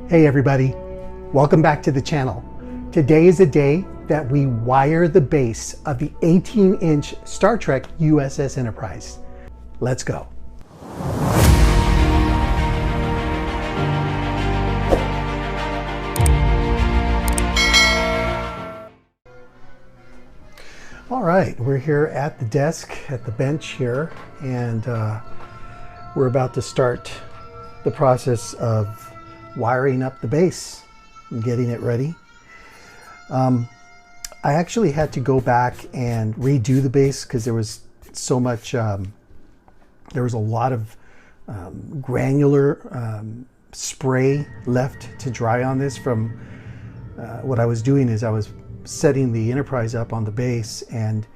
Hey everybody, welcome back to the channel. Today is a day that we wire the base of the 18-inch Star Trek USS Enterprise. Let's go. All right, we're here at the desk, at the bench here, and we're about to start the process of wiring up the base and getting it ready. I actually had to go back and redo the base because there was so much, there was a lot of granular spray left to dry on this from what I was doing is I was setting the Enterprise up on the base, and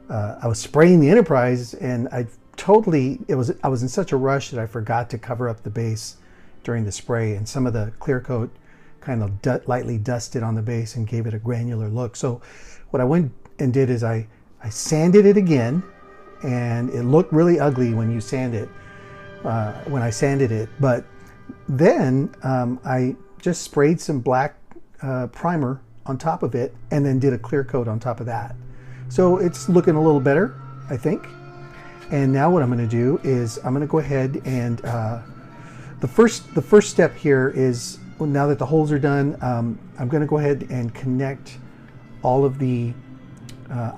I was spraying the Enterprise, and I was in such a rush that I forgot to cover up the base during the spray, and some of the clear coat kind of lightly dusted on the base and gave it a granular look. So what I went and did is I sanded it again, and it looked really ugly when you sand it, when I sanded it. But then I just sprayed some black primer on top of it and then did a clear coat on top of that. So it's looking a little better, I think. And now what I'm going to do is I'm going to go ahead and the first step here is, well, now that the holes are done, I'm going to go ahead and connect all of the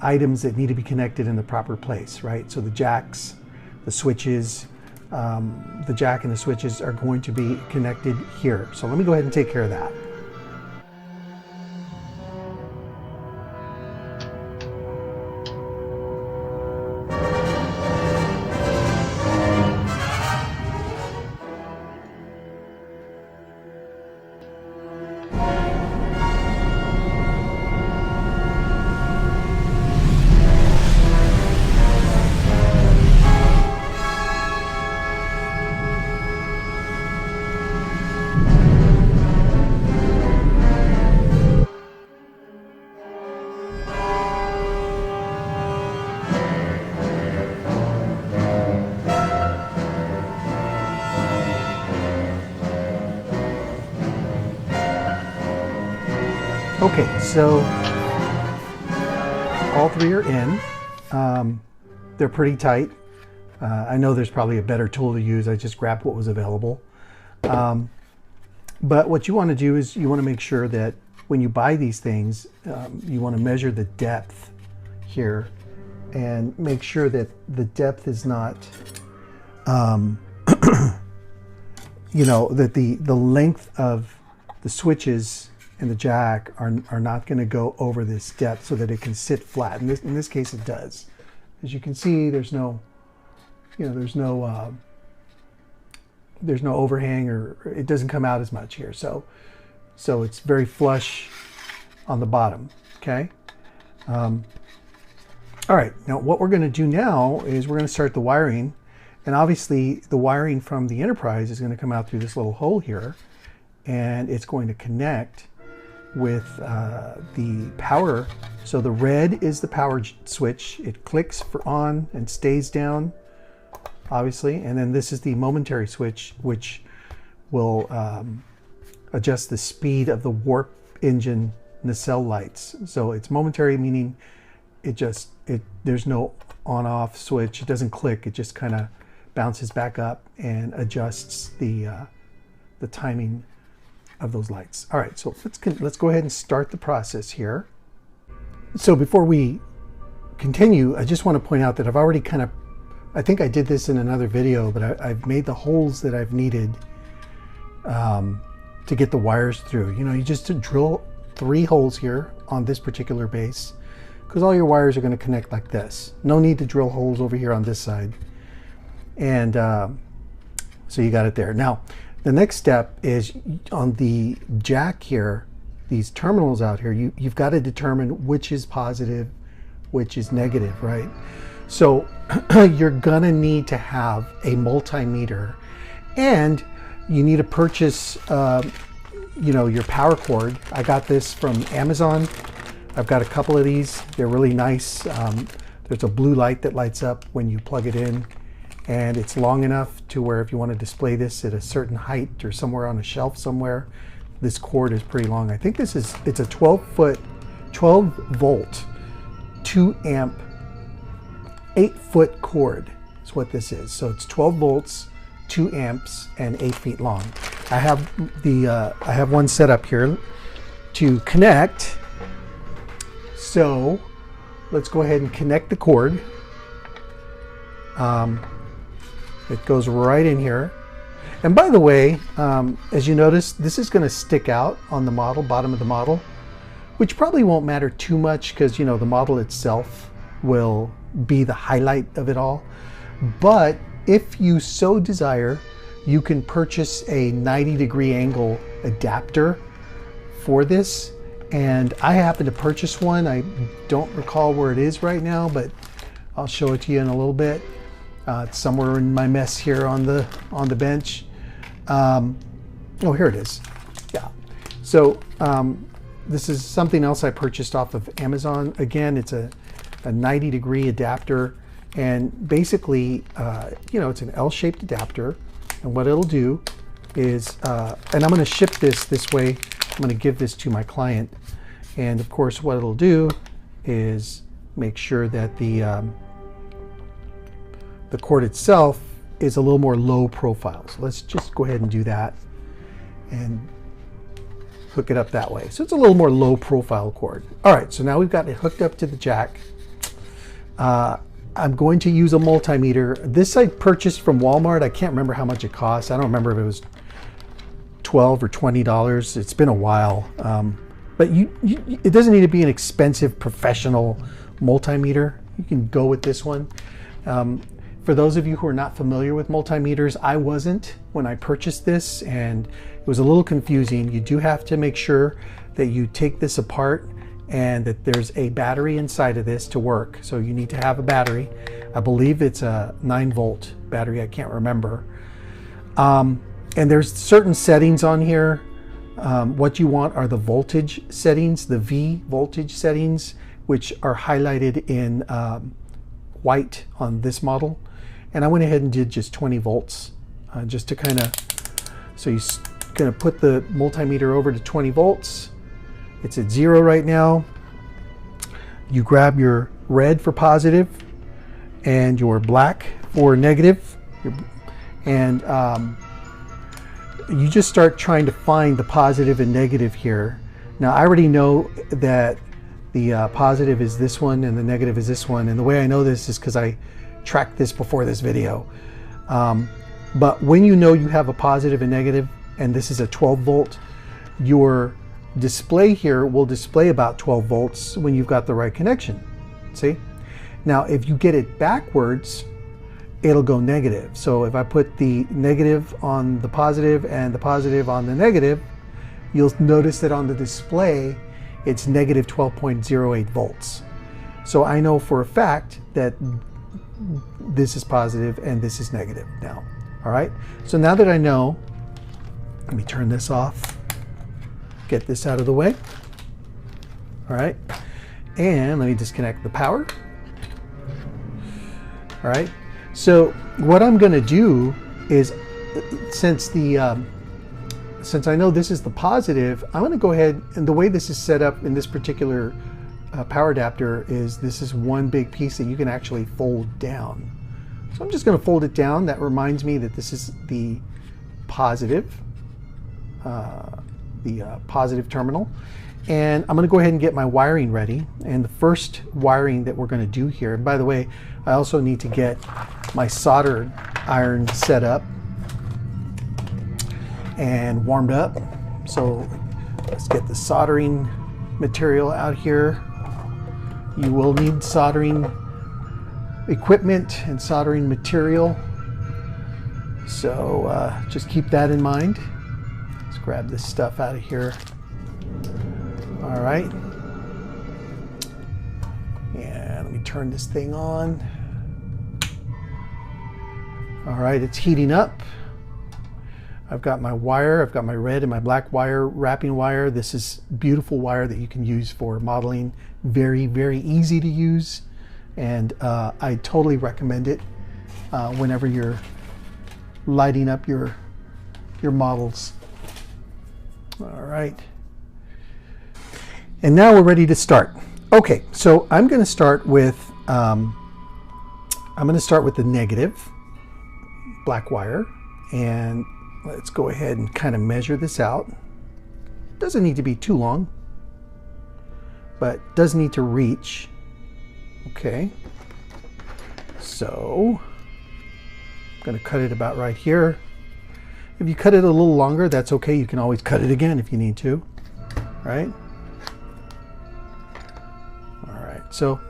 items that need to be connected in the proper place, right? So the jacks, the switches, the jack and the switches are going to be connected here. So let me go ahead and take care of that. Okay, so all three are in. They're pretty tight. I know there's probably a better tool to use. I just grabbed what was available. But what you want to do is you want to make sure that when you buy these things, you want to measure the depth here and make sure that the depth is not, you know, that the length of the switches and the jack are not going to go over this depth so that it can sit flat. In this case, it does. As you can see, there's no, you know, there's no overhang, or it doesn't come out as much here. So it's very flush on the bottom. Okay. All right. Now what we're going to do now is we're going to start the wiring, and obviously the wiring from the Enterprise is going to come out through this little hole here, and it's going to connect with the power. So the red is the power switch. It clicks for on and stays down, obviously. And then this is the momentary switch, which will adjust the speed of the warp engine nacelle lights. So it's momentary, meaning there's no on-off switch. It doesn't click. It just kind of bounces back up and adjusts the timing of those lights. All right, so let's go ahead and start the process here. So before we continue, I just want to point out that I've already I think I did this in another video, but I've made the holes that I've needed to get the wires through. You know, you just drill 3 holes here on this particular base because all your wires are going to connect like this. No need to drill holes over here on this side. And so you got it there. Now, the next step is on the jack here, these terminals out here, you've got to determine which is positive, which is negative, right? So you're gonna need to have a multimeter, and you need to purchase, you know, your power cord. I got this from Amazon. I've got a couple of these. They're really nice. There's a blue light that lights up when you plug it in. and it's long enough to where if you want to display this at a certain height or somewhere on a shelf somewhere, this cord is pretty long. I think it's a 12 volt, 2 amp, 8-foot cord is what this is. So it's 12 volts, 2 amps, and 8 feet long. I have one set up here to connect. So let's go ahead and connect the cord. It goes right in here. And by the way, as you notice, this is going to stick out on the model, bottom of the model, which probably won't matter too much because, you know, the model itself will be the highlight of it all. But if you so desire, you can purchase a 90-degree angle adapter for this. And I happen to purchase one. I don't recall where it is right now, but I'll show it to you in a little bit. It's somewhere in my mess here on the bench. Oh, here it is. Yeah. So this is something else I purchased off of Amazon. Again, it's a 90-degree adapter, and basically, you know, it's an L-shaped adapter. And what it'll do is, and I'm going to ship this way. I'm going to give this to my client, and of course, what it'll do is make sure that the cord itself is a little more low profile. So let's just go ahead and do that and hook it up that way. So it's a little more low profile cord. All right, so now we've got it hooked up to the jack. I'm going to use a multimeter. This I purchased from Walmart. I can't remember how much it cost. I don't remember if it was $12 or $20. It's been a while. But it doesn't need to be an expensive professional multimeter. You can go with this one. For those of you who are not familiar with multimeters, I wasn't when I purchased this, and it was a little confusing. You do have to make sure that you take this apart and that there's a battery inside of this to work. So you need to have a battery. I believe it's a 9-volt battery. I can't remember. And there's certain settings on here. What you want are the voltage settings, the V voltage settings, which are highlighted in white on this model. And I went ahead and did just 20 volts just to kind of, so you're going to put the multimeter over to 20 volts. It's at 0 right now. You grab your red for positive and your black for negative, and you just start trying to find the positive and negative here. Now I already know that the positive is this one and the negative is this one, and the way I know this is because I tracked this before this video. But when you know you have a positive and negative, and this is a 12 volt, your display here will display about 12 volts when you've got the right connection. See? Now if you get it backwards, it'll go negative. So if I put the negative on the positive and the positive on the negative, you'll notice that on the display it's negative 12.08 volts. So I know for a fact that this is positive and this is negative now. All right, so now that I know, let me turn this off, get this out of the way. All right, and let me disconnect the power. All right, so what I'm going to do is, since I know this is the positive, I'm going to go ahead, and the way this is set up in this particular power adapter is this is one big piece that you can actually fold down. So I'm just going to fold it down. That reminds me that this is the positive terminal. And I'm going to go ahead and get my wiring ready. And the first wiring that we're going to do here, and by the way, I also need to get my solder iron set up and warmed up. So let's get the soldering material out here. You will need soldering equipment and soldering material. So just keep that in mind. Let's grab this stuff out of here. All right. And let me turn this thing on. All right, it's heating up. I've got my wire, I've got my red and my black wire, wrapping wire. This is beautiful wire that you can use for modeling. Very, very easy to use. And I totally recommend it whenever you're lighting up your models. All right. And now we're ready to start. Okay, so I'm going to start with the negative black wire, and let's go ahead and kind of measure this out. Doesn't need to be too long, but does need to reach. Okay, so I'm going to cut it about right here. If you cut it a little longer, that's okay. You can always cut it again if you need to, right? All right, so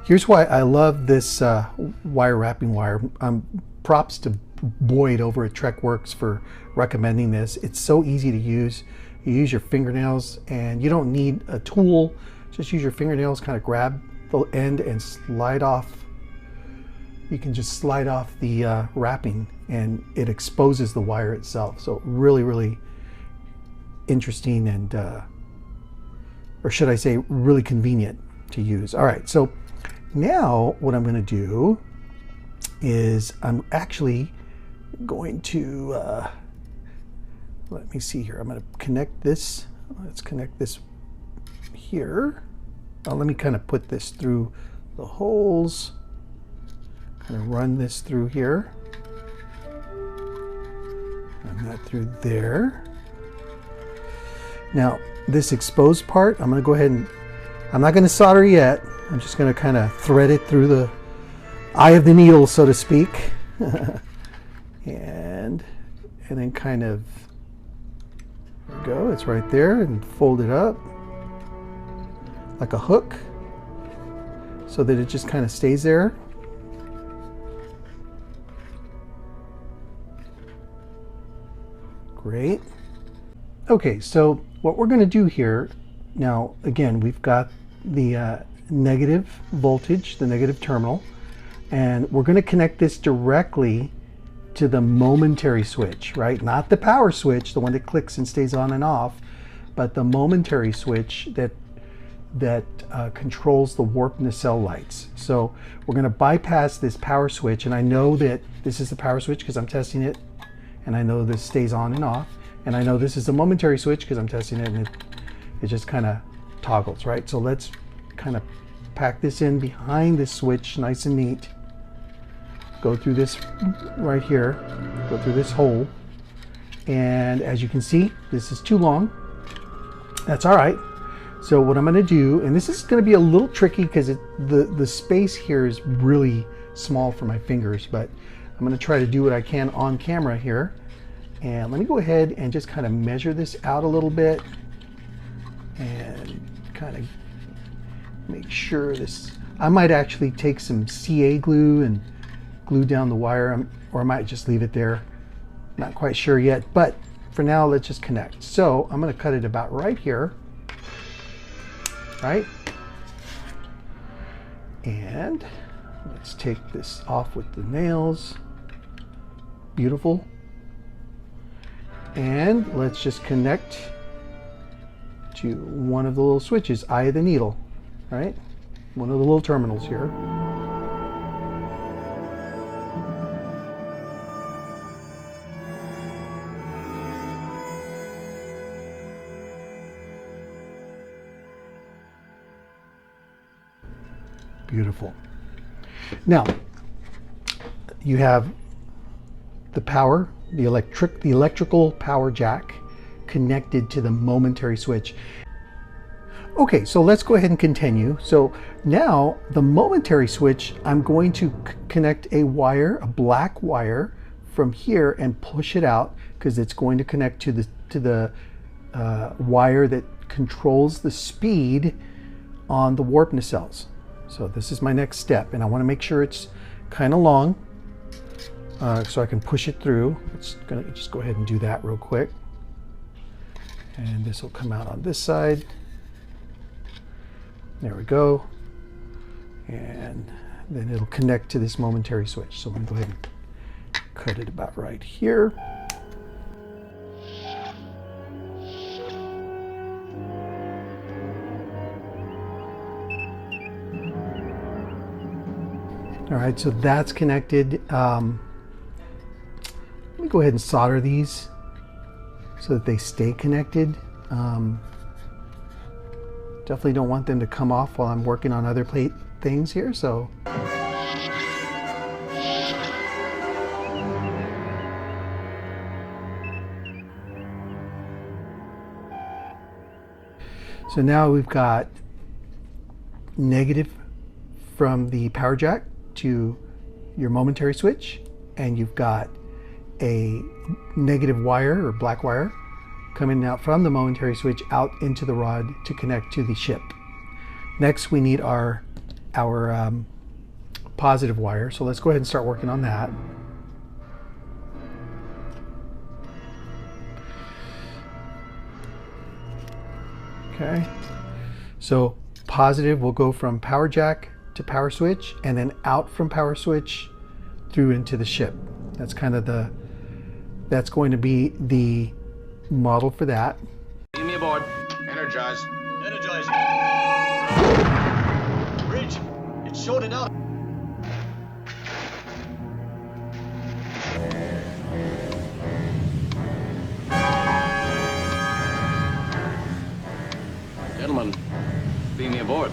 here's why I love this wire wrapping wire. Props to Boyd over at TrekWorks for recommending this. It's so easy to use. You use your fingernails and you don't need a tool. Just use your fingernails, kind of grab the end and slide off. You can just slide off the wrapping and it exposes the wire itself. So really, really interesting and, or should I say, really convenient to use. All right, so now what I'm going to do is I'm actually going to, let me see here. I'm going to connect this. Let's connect this here. Let me kind of put this through the holes. Kind of run this through here. Run that through there. Now, this exposed part, I'm going to go ahead and, I'm not going to solder yet. I'm just going to kind of thread it through the eye of the needle, so to speak. and then kind of, there we go, it's right there, and fold it up like a hook so that it just kind of stays there. Great. Okay, so what we're going to do here now, again, we've got the negative voltage, the negative terminal, and we're going to connect this directly to the momentary switch, right? Not the power switch, the one that clicks and stays on and off, but the momentary switch that controls the warp nacelle lights. So we're going to bypass this power switch, and I know that this is the power switch because I'm testing it, and I know this stays on and off, and I know this is the momentary switch because I'm testing it, and it just kind of toggles, right? So let's kind of pack this in behind this switch, nice and neat. Go through this right here, go through this hole, and as you can see, this is too long. That's all right. So what I'm going to do, and this is going to be a little tricky because the space here is really small for my fingers, but I'm going to try to do what I can on camera here. And let me go ahead and just kind of measure this out a little bit and kind of make sure this, I might actually take some CA glue and glue down the wire, or I might just leave it there. Not quite sure yet, but for now, let's just connect. So I'm going to cut it about right here, right? And let's take this off with the nails. Beautiful. And let's just connect to one of the little switches, eye of the needle, right? One of the little terminals here. Beautiful. Now, you have the power, the electrical power jack connected to the momentary switch. Okay, so let's go ahead and continue. So now the momentary switch, I'm going to connect a wire, a black wire from here and push it out because it's going to connect to the wire that controls the speed on the warp nacelles. So this is my next step, and I want to make sure it's kind of long so I can push it through. It's going to just go ahead and do that real quick. And this will come out on this side. There we go. And then it'll connect to this momentary switch. So let me go ahead and cut it about right here. All right, so that's connected. Let me go ahead and solder these so that they stay connected. Definitely don't want them to come off while I'm working on other plate things here, so. So now we've got negative from the power jack to your momentary switch, and you've got a negative wire or black wire coming out from the momentary switch out into the rod to connect to the ship. Next we need our positive wire, so let's go ahead and start working on that. Okay, so positive will go from power jack to power switch and then out from power switch through into the ship. That's kind of that's going to be the model for that. Get me aboard. Energize. Energizing. Bridge, it's shorted out. Gentlemen, beam me aboard.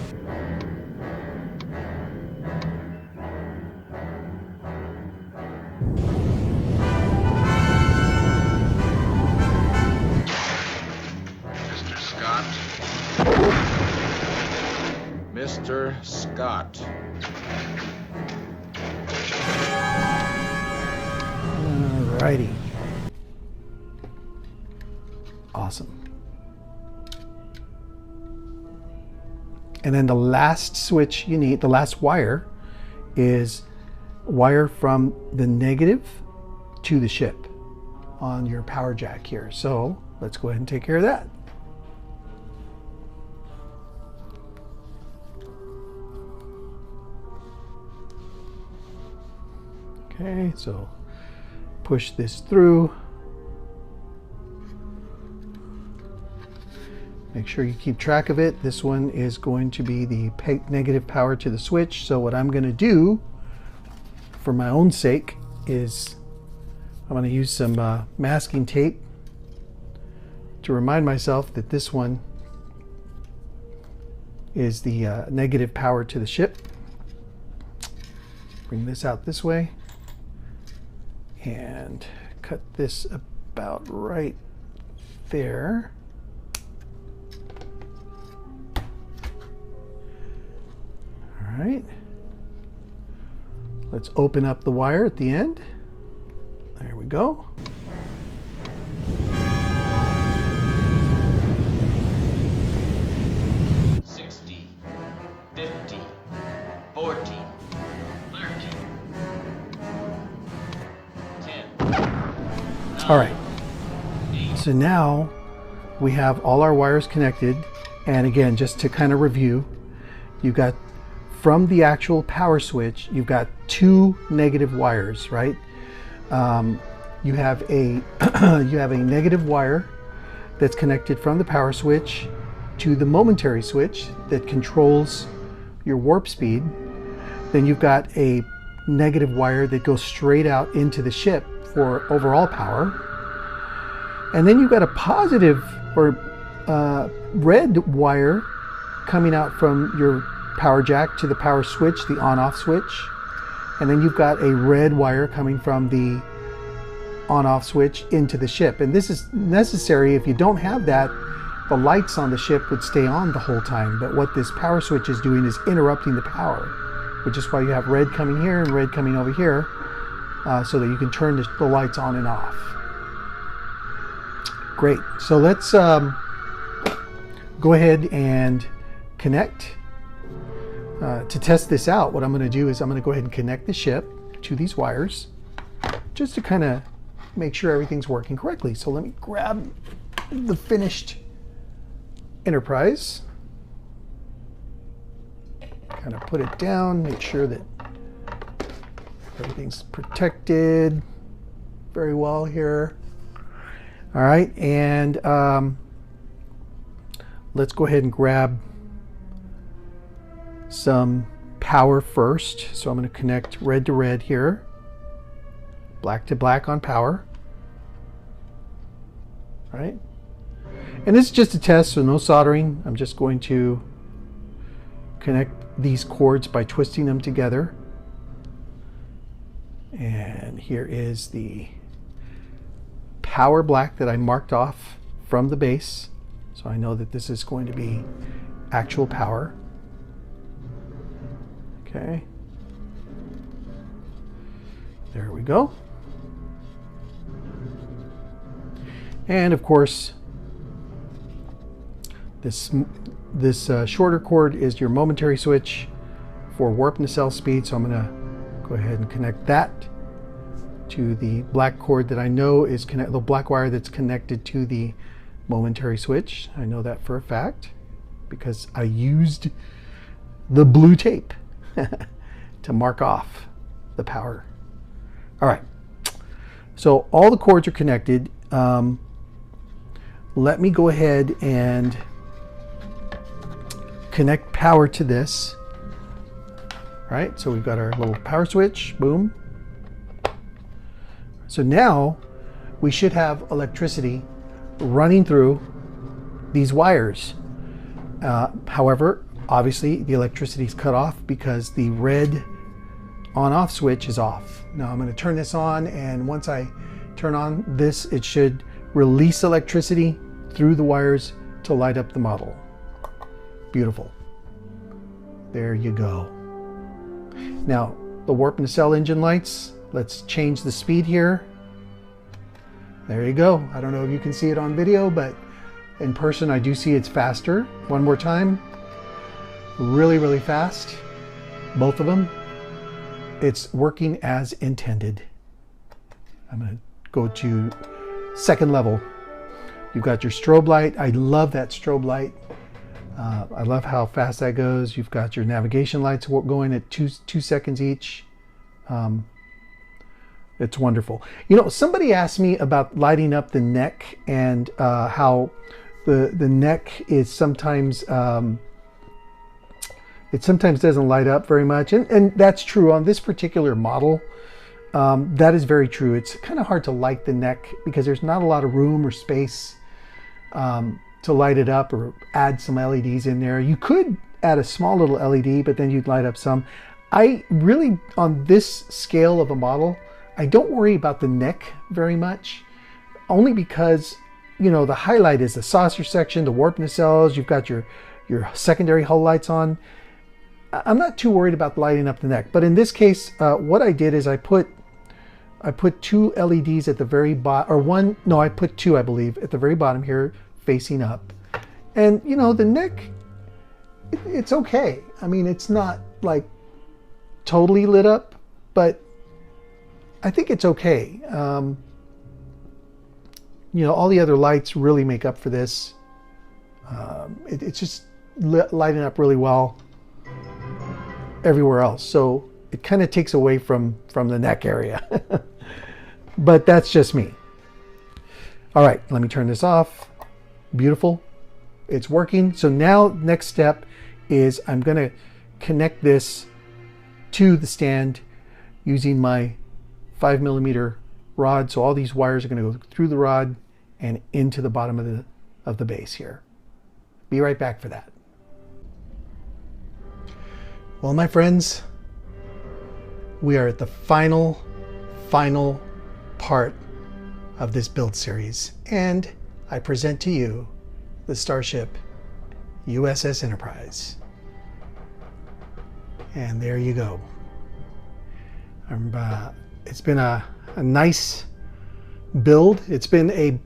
Mr. Scott. Mr. Scott. Alrighty. Awesome. And then the last switch you need, the last wire, is wire from the negative to the ship on your power jack here. So let's go ahead and take care of that. Okay, so push this through. Make sure you keep track of it. This one is going to be the negative power to the switch. So what I'm going to do for my own sake is I'm going to use some masking tape to remind myself that this one is the negative power to the ship. Bring this out this way and cut this about right there. All right, let's open up the wire at the end. There we go. $60, $50, $40, $30, $10. All right, so now we have all our wires connected, and again, just to kind of review, you've got from the actual power switch, you've got two negative wires, right? You have a you have a negative wire that's connected from the power switch to the momentary switch that controls your warp speed. Then you've got a negative wire that goes straight out into the ship for overall power. And then you've got a positive or red wire coming out from your power jack to the power switch, the on-off switch. And then you've got a red wire coming from the on-off switch into the ship. And this is necessary. If you don't have that, the lights on the ship would stay on the whole time. But what this power switch is doing is interrupting the power, which is why you have red coming here and red coming over here, so that you can turn the lights on and off. Great. So let's go ahead and connect. To test this out, what I'm going to do is I'm going to go ahead and connect the ship to these wires just to kind of make sure everything's working correctly. So let me grab the finished Enterprise, kind of put it down, make sure that everything's protected very well here. All right, and let's go ahead and grab some power first. So I'm going to connect red to red here, black to black on power. Right? And this is just a test, so no soldering. I'm just going to connect these cords by twisting them together. And here is the power black that I marked off from the base. So I know that this is going to be actual power. Okay. There we go. And of course, this shorter cord is your momentary switch for warp nacelle speed. So I'm going to go ahead and connect that to the black cord that I know is the black wire that's connected to the momentary switch. I know that for a fact because I used the blue tape to mark off the power. All right, so all the cords are connected. Let me go ahead and connect power to this. All right, so we've got our little power switch, boom. So now we should have electricity running through these wires. However, obviously the electricity is cut off because the red on-off switch is off. Now I'm going to turn this on, and once I turn on this, it should release electricity through the wires to light up the model. Beautiful. There you go. Now the warp nacelle engine lights, let's change the speed here. There you go. I don't know if you can see it on video, but in person I do see it's faster. One more time. Really, really fast. Both of them. It's working as intended. I'm going to go to second level. You've got your strobe light. I love that strobe light. I love how fast that goes. You've got your navigation lights going at 2 seconds each. It's wonderful. You know, somebody asked me about lighting up the neck and how the neck is sometimes it sometimes doesn't light up very much, and that's true on this particular model. That is very true. It's kind of hard to light the neck because there's not a lot of room or space to light it up or add some LEDs in there. You could add a small little LED, but then you'd light up some. I really, on this scale of a model, I don't worry about the neck very much, only because, you know, the highlight is the saucer section, the warp nacelles, you've got your secondary hull lights on. I'm not too worried about lighting up the neck, but in this case, what I did is I put 2 LEDs at the very bottom, or one, no, I put 2, I believe, at the very bottom here, facing up. And, you know, the neck, it's okay. I mean, it's not like totally lit up, but I think it's okay. You know, all the other lights really make up for this. It's just lighting up really well everywhere else. So it kind of takes away from the neck area. But that's just me. All right, let me turn this off. Beautiful. It's working. So now next step is I'm going to connect this to the stand using my 5mm rod. So all these wires are going to go through the rod and into the bottom of the base here. Be right back for that. Well, my friends, we are at the final part of this build series, and I present to you the Starship USS Enterprise. And there you go. It's been a nice build. It's been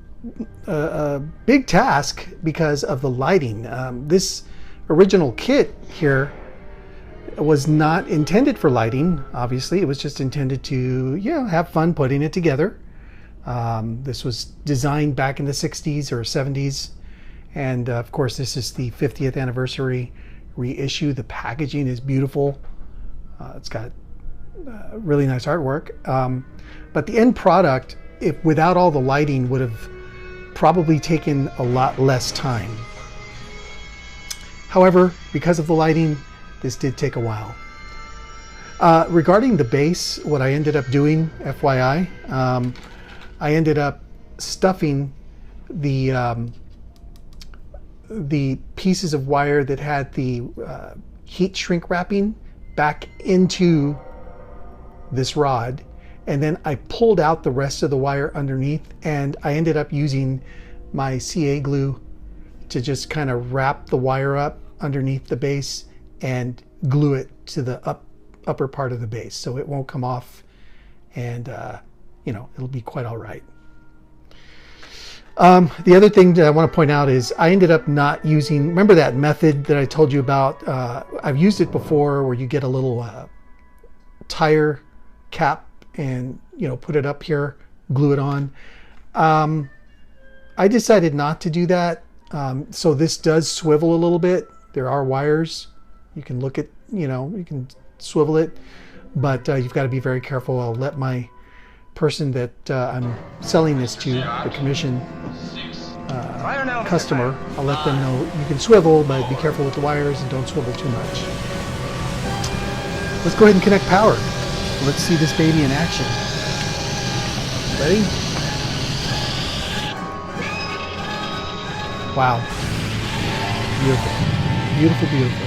a big task because of the lighting. This original kit here was not intended for lighting, obviously. It was just intended to, you know, have fun putting it together. This was designed back in the 60s or 70s. And of course, this is the 50th anniversary reissue. The packaging is beautiful. It's got really nice artwork. But the end product, if without all the lighting, would have probably taken a lot less time. However, because of the lighting, this did take a while. Regarding the base, what I ended up doing, FYI, I ended up stuffing the the pieces of wire that had the heat shrink wrapping back into this rod, and then I pulled out the rest of the wire underneath, and I ended up using my CA glue to just kind of wrap the wire up underneath the base and glue it to the upper part of the base so it won't come off, and you know, it'll be quite all right. The other thing that I want to point out is I ended up not using, remember that method that I told you about? I've used it before, where you get a little tire cap and, you know, put it up here, glue it on. I decided not to do that. So this does swivel a little bit. There are wires. You can look at, you know, you can swivel it, but you've got to be very careful. I'll let my person that I'm selling this to, the commission customer, I'll let them know you can swivel, but be careful with the wires and don't swivel too much. Let's go ahead and connect power. Let's see this baby in action. Ready? Wow. Beautiful. Beautiful, beautiful.